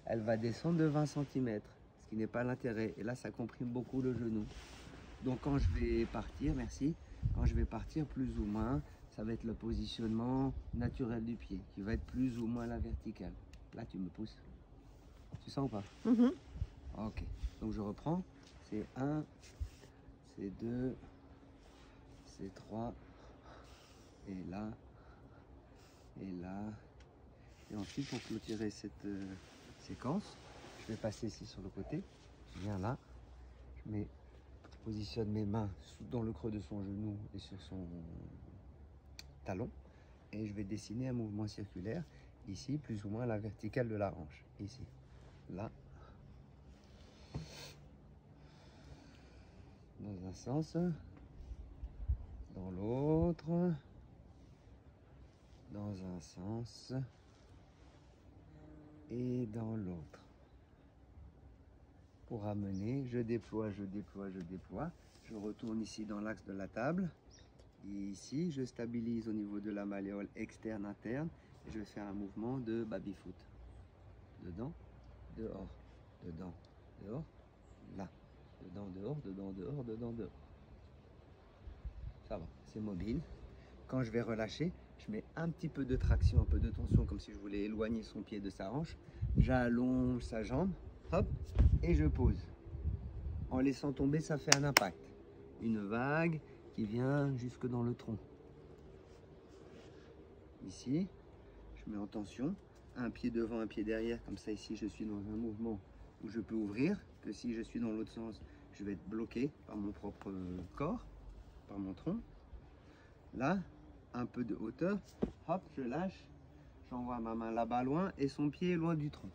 elle va descendre de 20 cm, ce qui n'est pas l'intérêt. Et là, ça comprime beaucoup le genou. Donc quand je vais partir, merci, quand je vais partir plus ou moins, ça va être le positionnement naturel du pied, qui va être plus ou moins la verticale. Là, tu me pousses. Tu sens ou pas? Ok, donc je reprends. C'est 1, c'est 2, c'est 3, et là, et là. Et ensuite, pour clôturer cette séquence, je vais passer ici sur le côté. Je viens là, je positionne mes mains dans le creux de son genou et sur son talon. Et je vais dessiner un mouvement circulaire, ici, plus ou moins à la verticale de la hanche. Ici, là. Dans un sens, dans l'autre, dans un sens et dans l'autre. Pour amener, je déploie, je déploie, je déploie. Je retourne ici dans l'axe de la table. Et ici, je stabilise au niveau de la malléole externe-interne. Et je vais faire un mouvement de baby-foot. Dedans, dehors, dedans, dehors, là. Dedans, dehors, dedans, dehors, dedans, dehors. Ça va, c'est mobile. Quand je vais relâcher, je mets un petit peu de traction, un peu de tension, comme si je voulais éloigner son pied de sa hanche. J'allonge sa jambe, hop, et je pose. En laissant tomber, ça fait un impact. Une vague qui vient jusque dans le tronc. Ici, je mets en tension, un pied devant, un pied derrière, comme ça ici je suis dans un mouvement où je peux ouvrir, que si je suis dans l'autre sens, je vais être bloqué par mon propre corps, par mon tronc. Là, un peu de hauteur, hop, je lâche, j'envoie ma main là-bas loin et son pied est loin du tronc.